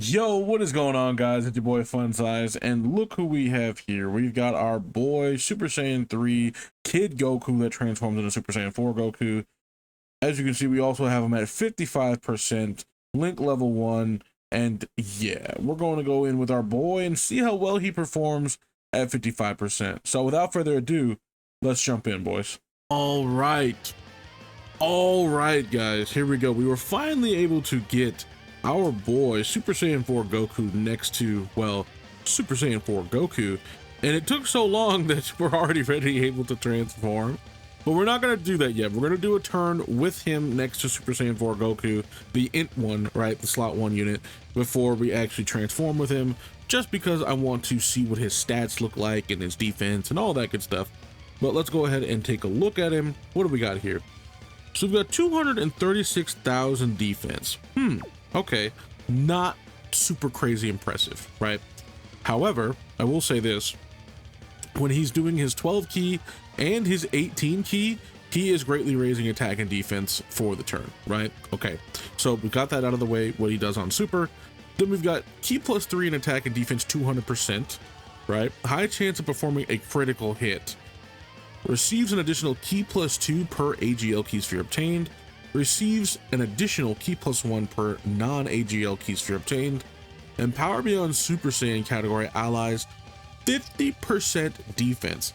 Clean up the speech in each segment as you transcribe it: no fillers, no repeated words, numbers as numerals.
Yo, what is going on, guys? It's your boy Fun Size, and look who we have here. We've got our boy Super Saiyan 3 Kid Goku that transforms into Super Saiyan 4 Goku. As you can see, we also have him at 55%, Link level 1, and yeah, we're going to go in with our boy and see how well he performs at 55%. So without further ado, let's jump in, boys. All right, guys, here we go. We were finally able to get our boy Super Saiyan 4 Goku next to, well, Super Saiyan 4 Goku, and it took so long that we're already able to transform. But we're not going to do that yet. We're going to do a turn with him next to Super Saiyan 4 Goku, the int one, right, the slot 1 unit, before we actually transform with him, just because I want to see what his stats look like and his defense and all that good stuff. But let's go ahead and take a look at him. What do we got here? So we've got 236,000 defense. Okay, not super crazy impressive, right? However, I will say this: when he's doing his 12 key and his 18 key, he is greatly raising attack and defense for the turn, right? Okay, so we got that out of the way, what he does on super. Then we've got key +3 in attack and defense 200%, right? High chance of performing a critical hit. Receives an additional key +2 per AGL key sphere obtained. Receives an additional key +1 per non-AGL key sphere obtained. And Power Beyond Super Saiyan category allies 50% defense.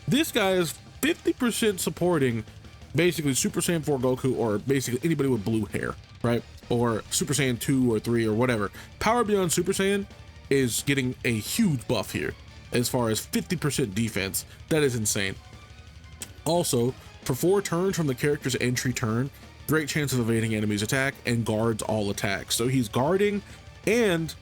This guy is 50% supporting basically Super Saiyan 4 Goku, or basically anybody with blue hair, right? Or Super Saiyan 2 or 3 or whatever. Power Beyond Super Saiyan is getting a huge buff here as far as 50% defense. That is insane. Also, for 4 turns from the character's entry turn, great chance of evading enemies' attack and guards all attacks. So he's guarding and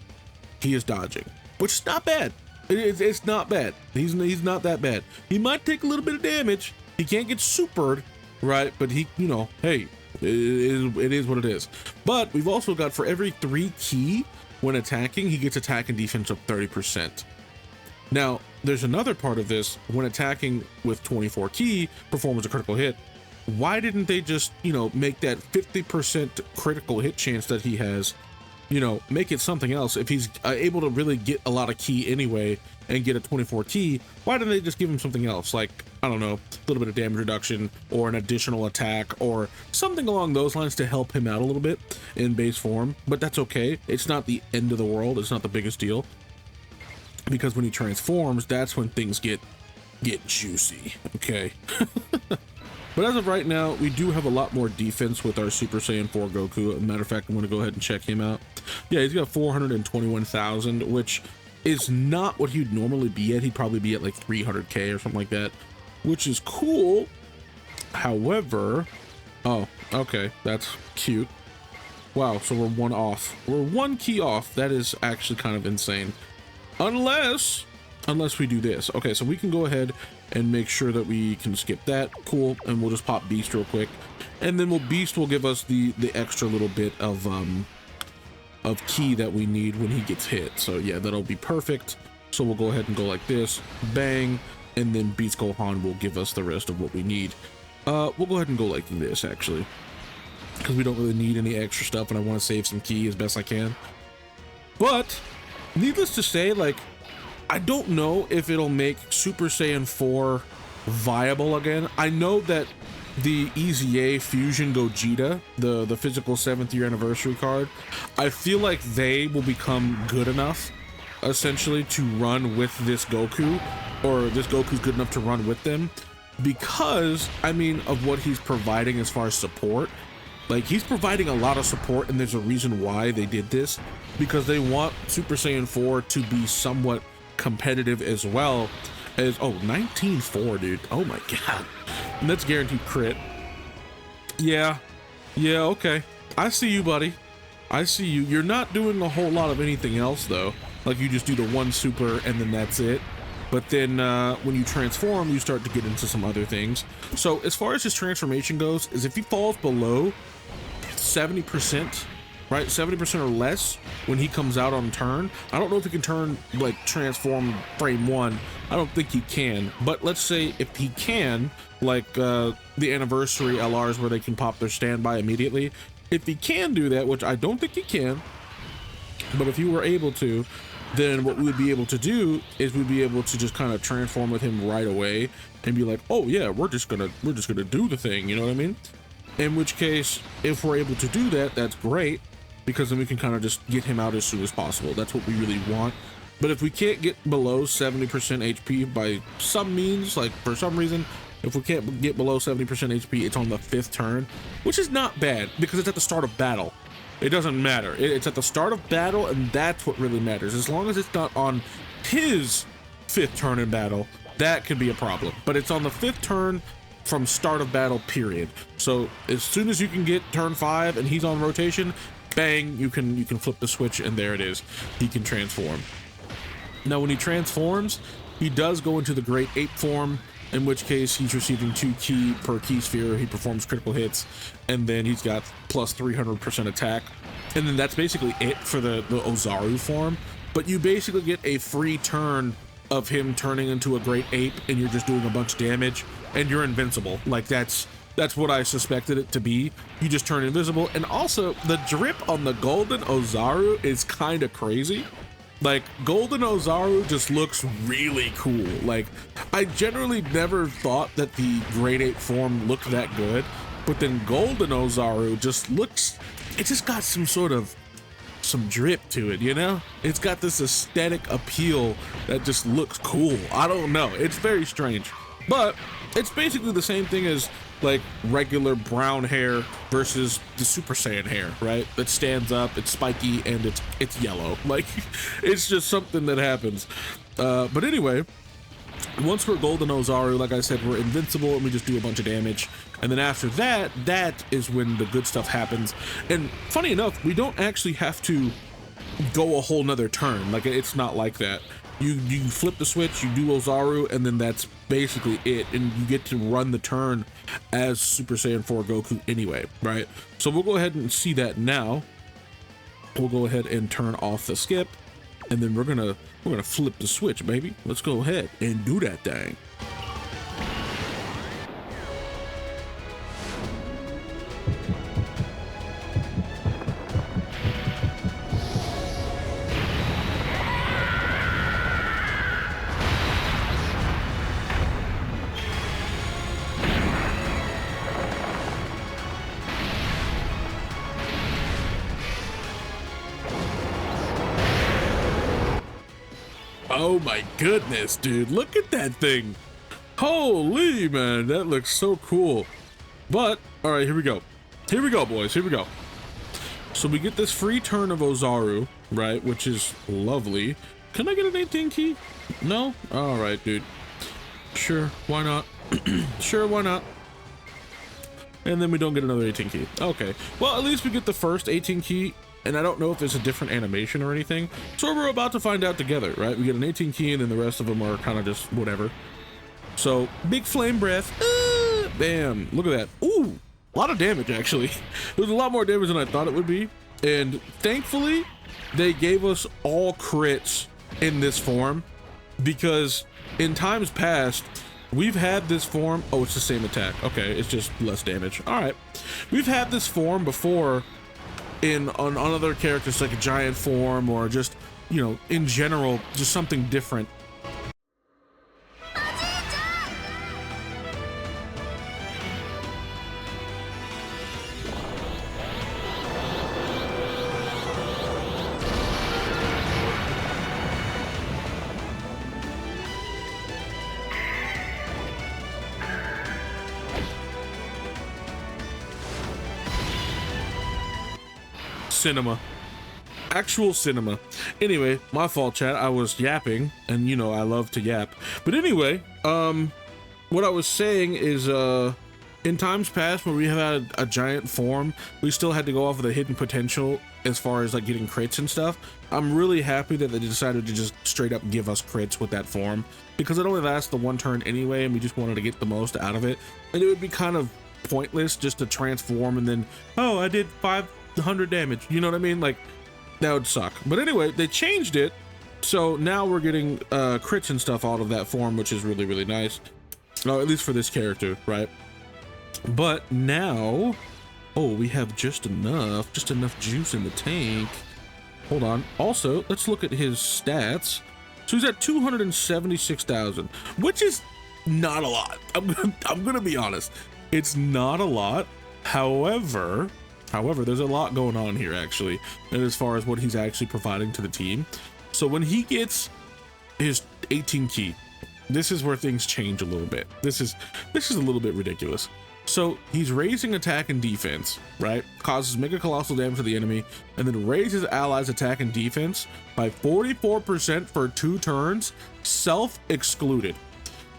he is dodging, which is not bad. It's not bad. He's not that bad. He might take a little bit of damage. He can't get supered, right? But he, you know, hey, it is what it is. But we've also got, for every 3 key when attacking, he gets attack and defense up 30%. Now, there's another part of this: when attacking with 24 key, performs a critical hit. Why didn't they just, you know, make that 50% critical hit chance that he has, you know, make it something else? If he's able to really get a lot of key anyway and get a 24 key, why didn't they just give him something else? Like, I don't know, a little bit of damage reduction or an additional attack or something along those lines to help him out a little bit in base form. But that's okay. It's not the end of the world. It's not the biggest deal, because when he transforms, that's when things get juicy. Okay. But as of right now, we do have a lot more defense with our Super Saiyan 4 Goku. As a matter of fact, I'm going to go ahead and check him out. Yeah, he's got 421,000, which is not what he'd normally be at. He'd probably be at like 300k or something like that, which is cool. However, oh, okay, that's cute. Wow, so we're 1 off. We're 1 key off. That is actually kind of insane. Unless we do this. Okay, so we can go ahead and make sure that we can skip that. Cool. And we'll just pop Beast real quick, and then Beast will give us the extra little bit of key that we need when he gets hit. So yeah, that'll be perfect. So we'll go ahead and go like this, bang, and then Beast Gohan will give us the rest of what we need. We'll go ahead and go like this, actually, because we don't really need any extra stuff, and I want to save some key as best I can. But needless to say, like, I don't know if it'll make Super Saiyan 4 viable again. I know that the EZA Fusion Gogeta, the physical 7th year anniversary card, I feel like they will become good enough essentially to run with this Goku, or this Goku's good enough to run with them, because I mean, of what he's providing as far as support. Like, he's providing a lot of support, and there's a reason why they did this, because they want Super Saiyan 4 to be somewhat competitive as well as, oh, 19-4, dude. Oh my god. And that's guaranteed crit. Yeah, okay, I see you, buddy. I see you. You're not doing a whole lot of anything else though. Like, you just do the 1 super and then that's it. But then when you transform, you start to get into some other things. So as far as his transformation goes, is if he falls below 70%, right, 70% or less when he comes out on turn, I don't know if he can turn, like, transform frame 1. I don't think he can. But let's say if he can, like the anniversary LRs where they can pop their standby immediately, if he can do that, which I don't think he can, But if you were able to, then what we would be able to do is we'd be able to just kind of transform with him right away and be like, oh yeah, we're just gonna do the thing, you know what I mean? In which case, if we're able to do that, that's great, because then we can kind of just get him out as soon as possible. That's what we really want. But if we can't get below 70% HP by some means, like for some reason, if we can't get below 70% HP, it's on the 5th turn, which is not bad because it's at the start of battle. It doesn't matter. It's at the start of battle, and that's what really matters. As long as it's not on his 5th turn in battle, that could be a problem. But it's on the 5th turn from start of battle, period. So as soon as you can get turn 5 and he's on rotation, bang, you can flip the switch, and there it is. He can transform. Now, when he transforms, he does go into the Great Ape form, in which case he's receiving 2 ki per ki sphere. He performs critical hits, and then he's got plus 300% attack. And then that's basically it for the Ozaru form. But you basically get a free turn of him turning into a Great Ape, and you're just doing a bunch of damage, and you're invincible. Like, that's what I suspected it to be. You just turn invisible. And also, the drip on the Golden Ozaru is kind of crazy. Like, Golden Ozaru just looks really cool. Like, I generally never thought that the Great Ape form looked that good, but then Golden Ozaru just looks, it just got some drip to it, you know? It's got this aesthetic appeal that just looks cool. I don't know. It's very strange. But it's basically the same thing as like regular brown hair versus the Super Saiyan hair, right? That stands up, it's spiky, and it's yellow. Like, it's just something that happens. But anyway, once we're Golden Ozaru, like I said, we're invincible and we just do a bunch of damage. And then after that, that is when the good stuff happens. And funny enough, we don't actually have to go a whole nother turn. Like, it's not like that. You flip the switch, you do Ozaru, and then that's basically it, and you get to run the turn as Super Saiyan 4 Goku anyway, right? So we'll go ahead and see that now. We'll go ahead and turn off the skip, and then we're gonna flip the switch, baby. Let's go ahead and do that thing. Oh my goodness, dude, look at that thing. Holy man, that looks so cool. But all right, here we go, boys, here we go. So we get this free turn of Ozaru, right, which is lovely. Can I get an 18 ki? No? All right, dude, sure, why not? Sure, why not? And then we don't get another 18 ki. Okay, well, at least we get the first 18 ki. And I don't know if it's a different animation or anything. So we're about to find out together, right? We get an 18 ki, and then the rest of them are kind of just whatever. So, big flame breath. Bam. Look at that. Ooh, a lot of damage, actually. There's a lot more damage than I thought it would be. And thankfully, they gave us all crits in this form. Because in times past, we've had this form. Oh, it's the same attack. Okay, it's just less damage. All right. We've had this form before on other characters, like a giant form, or just, you know, in general, just something different. Cinema. Actual cinema. Anyway, my fault, chat. I was yapping, and you know I love to yap. But anyway, what I was saying is, in times past when we had a giant form, we still had to go off of the hidden potential as far as like getting crits and stuff. I'm really happy that they decided to just straight up give us crits with that form, because it only lasts the one turn anyway, and we just wanted to get the most out of it. And it would be kind of pointless just to transform and then, oh, I did 500 damage, you know what I mean? Like, that would suck. But anyway, they changed it, so now we're getting crits and stuff out of that form, which is really, really nice. No, at least for this character, right? But now, oh, we have just enough juice in the tank. hold on. Also, let's look at his stats. So he's at 276,000, which is not a lot. I'm gonna be honest. It's not a lot. However, there's a lot going on here actually, and as far as what he's actually providing to the team. So when he gets his 18 key, this is where things change a little bit. This is a little bit ridiculous. So he's raising attack and defense, right? Causes mega colossal damage to the enemy, and then raises allies attack and defense by 44% for 2 turns, self-excluded,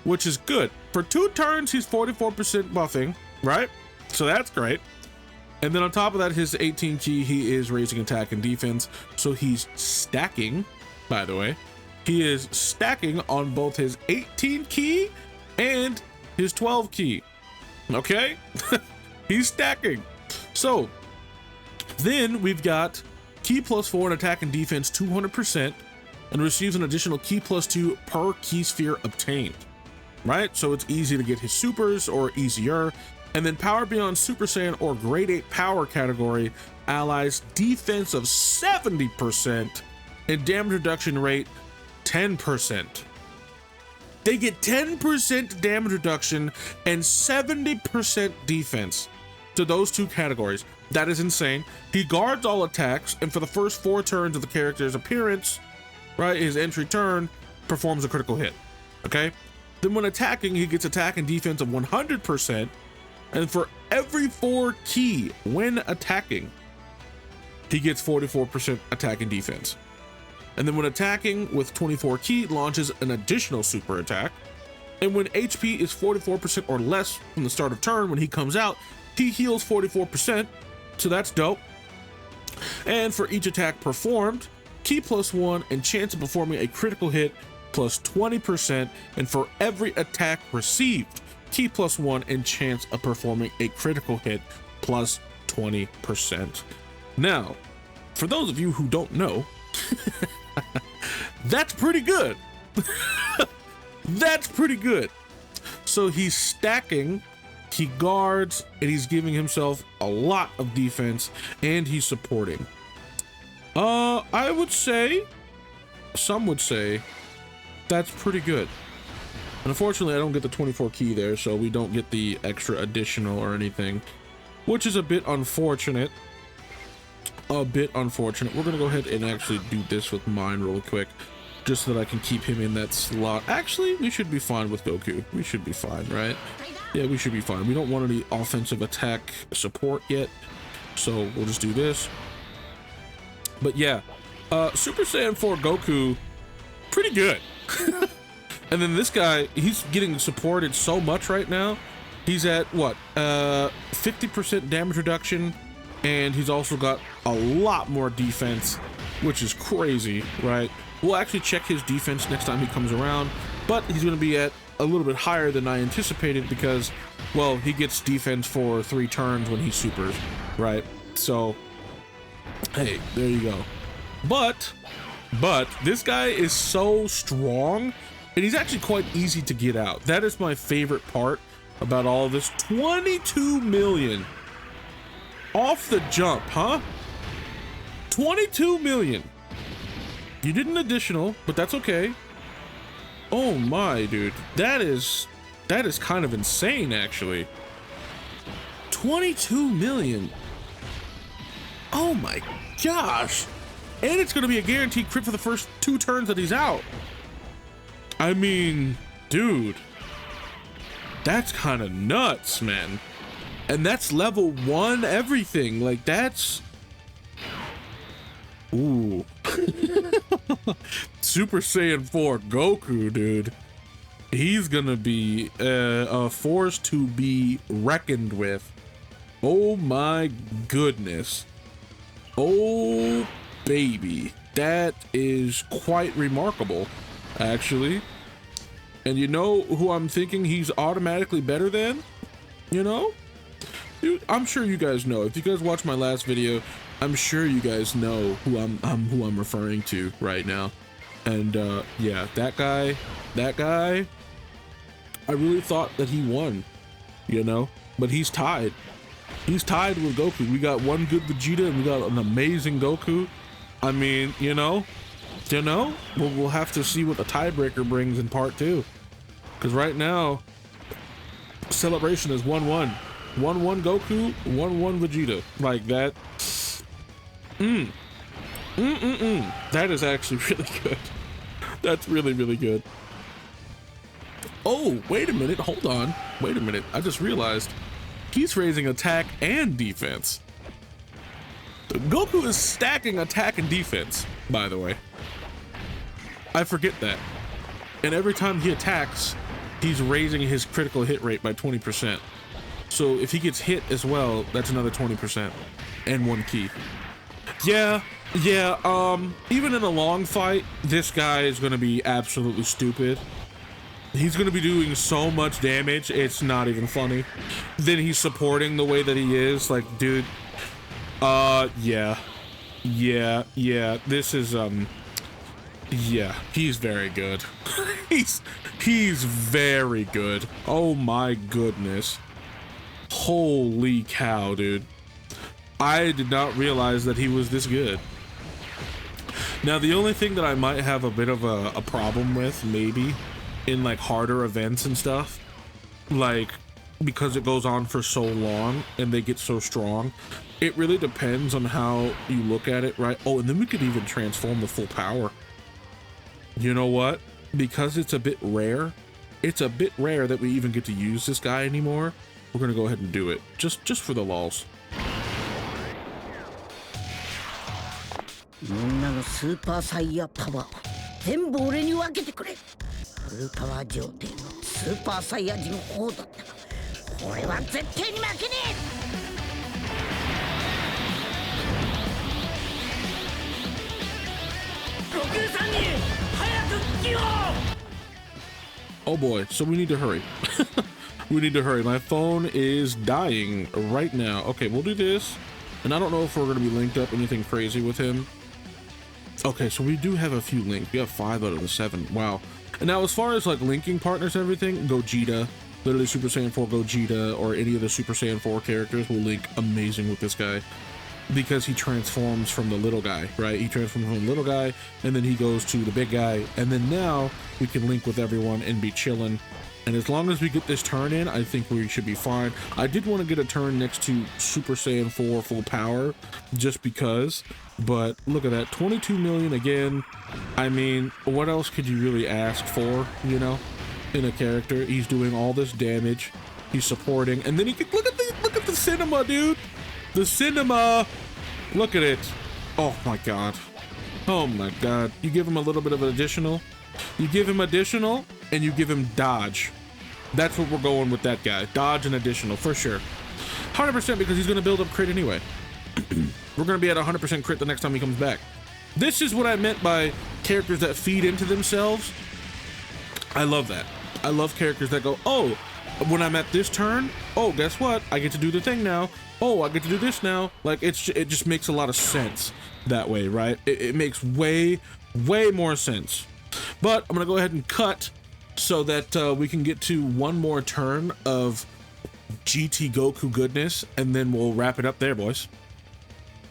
which is good. For 2 turns, he's 44% buffing, right? So that's great. And then on top of that, his 18 key, he is raising attack and defense. So he's stacking, by the way. He is stacking on both his 18 key and his 12 key. Okay, he's stacking. So then we've got key +4 in attack and defense 200%, and receives an additional key +2 per key sphere obtained, right? So it's easy to get his supers, or easier. And then power beyond Super Saiyan or grade 8 power category allies defense of 70% and damage reduction rate 10%. They get 10% damage reduction and 70% defense to those 2 categories. That is insane. He guards all attacks, and for the first 4 turns of the character's appearance, right, his entry turn, performs a critical hit. Okay? Then when attacking, he gets attack and defense of 100%, and for every 4 key when attacking, he gets 44% attack and defense. And then when attacking with 24 key, launches an additional super attack. And when HP is 44% or less from the start of turn, when he comes out, he heals 44%. So that's dope. And for each attack performed, key +1 and chance of performing a critical hit +20%. And for every attack received, key +1 and chance of performing a critical hit +20%. Now, for those of you who don't know, that's pretty good. That's pretty good. So he's stacking, he guards, and he's giving himself a lot of defense, and he's supporting. I would say, some would say, that's pretty good. And unfortunately, I don't get the 24 key there, so we don't get the extra additional or anything, which is a bit unfortunate. We're gonna go ahead and actually do this with mine real quick, just so that I can keep him in that slot. Actually, we should be fine with Goku. We should be fine, right? Yeah, we should be fine. We don't want any offensive attack support yet, so we'll just do this. But yeah, Super Saiyan 4 Goku, pretty good. And then this guy, he's getting supported so much right now. He's at what, 50% damage reduction, and he's also got a lot more defense, which is crazy, right? We'll actually check his defense next time he comes around, but he's going to be at a little bit higher than I anticipated because, well, he gets defense for 3 turns when he supers, right? So, hey, there you go. But this guy is so strong, and he's actually quite easy to get out. That is my favorite part about all of this. 22 million. Off the jump, huh? 22 million. You did an additional, but that's okay. Oh my, dude. That is kind of insane, actually. 22 million. Oh my gosh. And it's gonna be a guaranteed crit for the first 2 turns that he's out. I mean, dude. That's kind of nuts, man. And that's level 1 everything. Like, that's... Ooh. Super Saiyan 4 Goku, dude. He's gonna be a force to be reckoned with. Oh my goodness. Oh, baby. That is quite remarkable, actually. And you know who I'm thinking he's automatically better than? You know? Dude, I'm sure you guys know. If you guys watched my last video, I'm sure you guys know who I'm referring to right now. And yeah, that guy, I really thought that he won, you know, but he's tied. He's tied with Goku. We got one good Vegeta and we got an amazing Goku. I mean, we'll have to see what the tiebreaker brings in part 2. Because right now, celebration is 1-1. 1-1 Goku, 1-1 Vegeta. Like that. That is actually really good. That's really, really good. Oh, wait a minute. Hold on. Wait a minute. I just realized he's raising attack and defense. Goku is stacking attack and defense, by the way. I forget that. And every time he attacks, he's raising his critical hit rate by 20%. So if he gets hit as well, that's another 20% and 1 key. Yeah, even in a long fight, this guy is going to be absolutely stupid. He's going to be doing so much damage, it's not even funny. Then he's supporting the way that he is, like, dude. Yeah, this is, yeah, he's very good. he's very good. Oh my goodness. Holy cow, dude. I did not realize that he was this good. Now, the only thing that I might have a bit of a problem with, maybe, in like harder events and stuff, like, because it goes on for so long and they get so strong, it really depends on how you look at it, right? Oh, and then we could even transform the full power. You know what? Because it's a bit rare that we even get to use this guy anymore. We're gonna go ahead and do it, just for the lulz. みんなのスーパーサイヤパワーを全部俺に分けてくれ。フルパワー状態のスーパーサイヤ人王だったら俺は絶対に負けねえ。悟空さんに早く気を。 Oh boy, so we need to hurry. We need to hurry. My phone is dying right now. Okay, we'll do this. And I don't know if we're going to be linked up anything crazy with him. Okay, so we do have a few linked. We have 5 out of the 7. Wow. And now as far as like linking partners and everything, Gogeta, literally Super Saiyan 4 Gogeta, or any of the Super Saiyan 4 characters will link amazing with this guy. Because he transforms from the little guy, right? He transforms from the little guy, and then he goes to the big guy. And then now we can link with everyone and be chilling. And as long as we get this turn in, I think we should be fine. I did want to get a turn next to Super Saiyan 4 full power, just because. But look at that, 22 million again. I mean, what else could you really ask for, you know, in a character? He's doing all this damage. He's supporting, and then he can look at the cinema, dude. The cinema. Look at it. Oh my god. Oh my god. You give him a little bit of an additional. You give him additional, and you give him dodge. That's what we're going with that guy. Dodge and additional, for sure. 100%, because he's going to build up crit anyway. We're going to be at 100% crit the next time he comes back. This is what I meant by characters that feed into themselves. I love that. I love characters that go, oh, when I'm at this turn, oh, guess what? I get to do the thing now. Oh, I get to do this now. Like, it just makes a lot of sense that way, right? It makes way more sense. But I'm gonna go ahead and cut so that we can get to one more turn of GT Goku goodness, and then we'll wrap it up there, boys.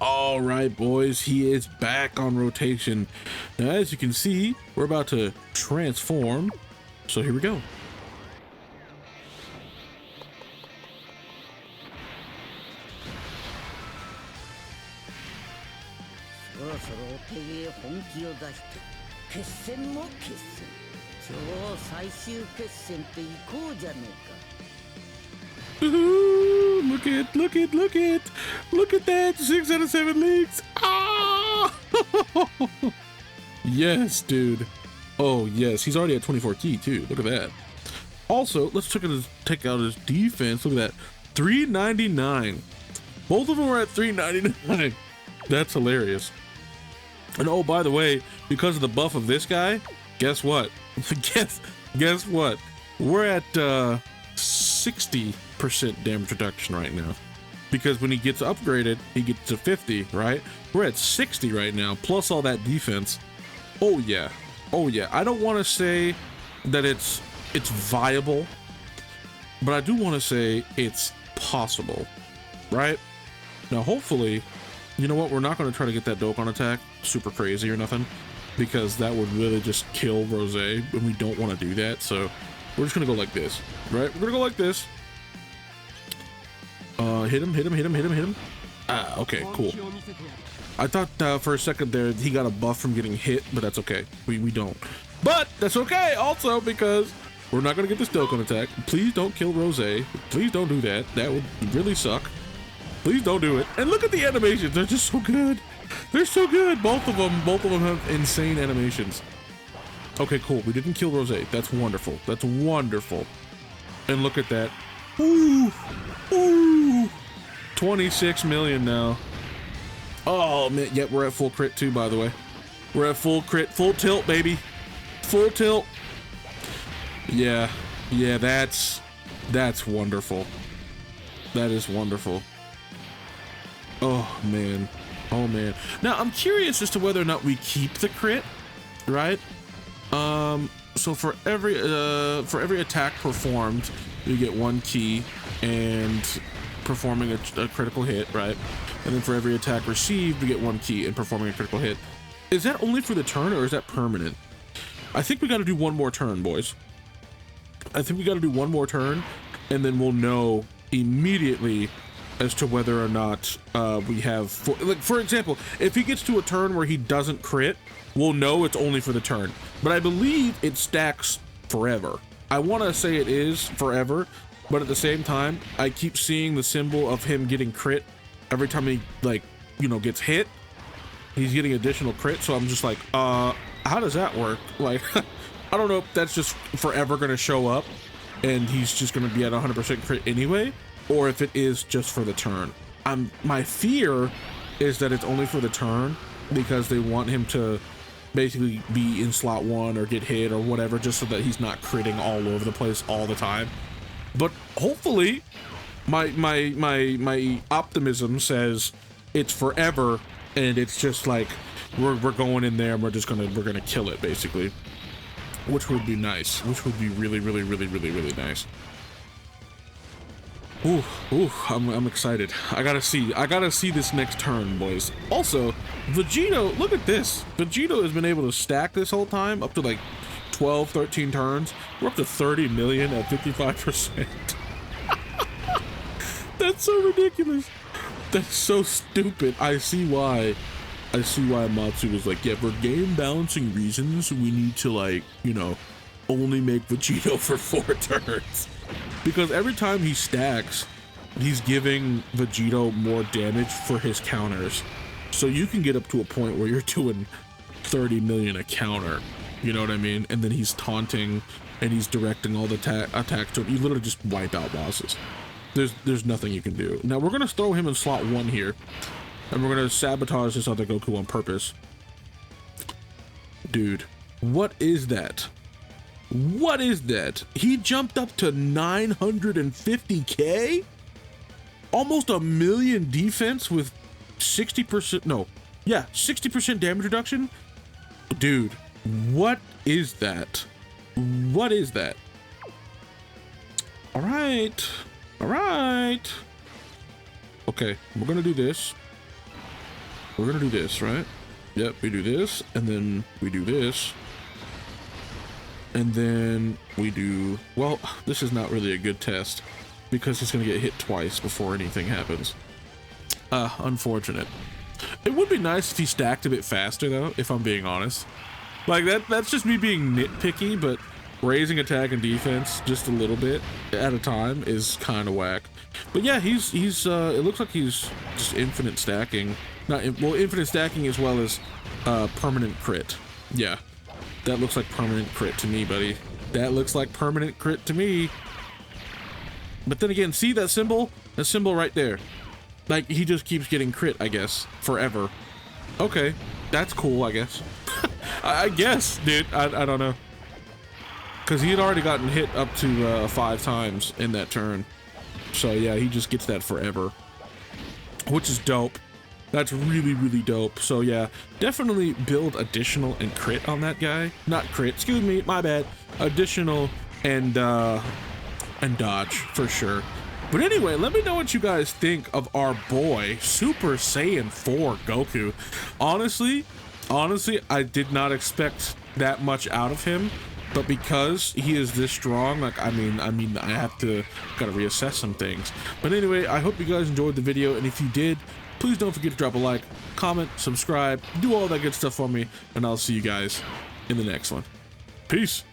All right, boys, he is back on rotation. Now, as you can see, we're about to transform. So here we go. Ooh, look at that, 6 out of 7 leaks. Ah! Yes, dude. Oh yes, he's already at 24 key too. Look at that. Also, let's check out his defense. Look at that, 399. Both of them are at 399. That's hilarious. And oh, by the way, because of the buff of this guy, guess what? guess what? We're at 60% damage reduction right now. Because when he gets upgraded, he gets to 50, right? We're at 60 right now, plus all that defense. Oh yeah. Oh yeah. I don't want to say that it's viable, but I do want to say it's possible, right? Now, hopefully You know what? We're not going to try to get that Dokkan attack super crazy or nothing, because that would really just kill Rose, and we don't want to do that. So we're just going to go like this, right? We're going to go like this. Hit him. Ah, okay, cool. I thought for a second there he got a buff from getting hit, but that's okay. We don't. But that's okay also, because we're not going to get this Dokkan attack. Please don't kill Rose. Please don't do that. That would really suck. Please don't do it. And look at the animations. They're just so good. They're so good. Both of them have insane animations. Okay, cool. We didn't kill Rose. That's wonderful. That's wonderful. And look at that. Ooh. Ooh. 26 million now. Oh, man. Yep, we're at full crit too, by the way. We're at full crit. Full tilt, baby. Full tilt. Yeah. Yeah, that's wonderful. That is wonderful. Oh, man. Oh, man. Now, I'm curious as to whether or not we keep the crit, right? So for every attack performed, you get 1 key and performing a critical hit, right? And then for every attack received, we get 1 key and performing a critical hit. Is that only for the turn, or is that permanent? I think we got to do 1 more turn, boys. I think we got to do 1 more turn, and then we'll know immediately as to whether or not we have, for example, if he gets to a turn where he doesn't crit, we'll know it's only for the turn. But I believe it stacks forever. I want to say it is forever, but at the same time, I keep seeing the symbol of him getting crit every time he, like, you know, gets hit. He's getting additional crit, so I'm just like, how does that work? Like, I don't know if that's just forever going to show up and he's just going to be at 100% crit anyway, or if it is just for the turn. My fear is that it's only for the turn, because they want him to basically be in slot 1 or get hit or whatever, just so that he's not critting all over the place all the time. But hopefully my optimism says it's forever, and it's just like we're going in there and we're gonna kill it, basically, which would be nice, which would be really nice. Ooh, I'm excited. I gotta see this next turn, boys. Also, Vegito, look at this. Vegito has been able to stack this whole time up to like 12, 13 turns. We're up to 30 million at 55%. That's so ridiculous. That's so stupid. I see why Matsu was like, yeah, for game balancing reasons, we need to, like, you know, only make Vegito for 4 turns. Because every time he stacks, he's giving Vegito more damage for his counters. So you can get up to a point where you're doing 30 million a counter. You know what I mean? And then he's taunting and he's directing all the attacks to him. You literally just wipe out bosses. There's nothing you can do. Now we're going to throw him in slot 1 here. And we're going to sabotage this other Goku on purpose. Dude, what is that? What is that? He jumped up to 950k? Almost 1 million defense with 60%, no, yeah, 60% damage reduction? Dude, what is that? What is that? All right. Okay, we're gonna do this. We're gonna do this, right? Yep, we do this, and then we do this. And then we do, well, this is not really a good test because he's going to get hit twice before anything happens. Unfortunate. It would be nice if he stacked a bit faster, though, if I'm being honest. Like, that's just me being nitpicky, but raising attack and defense just a little bit at a time is kind of whack. But yeah, he's it looks like he's just infinite stacking. Infinite stacking as well as permanent crit. Yeah. That looks like permanent crit to me, buddy. That looks like permanent crit to me. But then again, see that symbol? That symbol right there. Like, he just keeps getting crit, I guess, forever. Okay, that's cool, I guess. I guess, dude. I don't know. Because he had already gotten hit up to 5 times in that turn. So yeah, he just gets that forever. Which is dope. That's really dope. So yeah, definitely build additional and crit on that guy. Not crit, excuse me, my bad. Additional and dodge for sure. But anyway, let me know what you guys think of our boy Super Saiyan 4 Goku. Honestly, I did not expect that much out of him, but because he is this strong, like, I mean, I have to gotta reassess some things. But anyway, I hope you guys enjoyed the video, and if you did, please don't forget to drop a like, comment, subscribe, do all that good stuff for me, and I'll see you guys in the next one. Peace.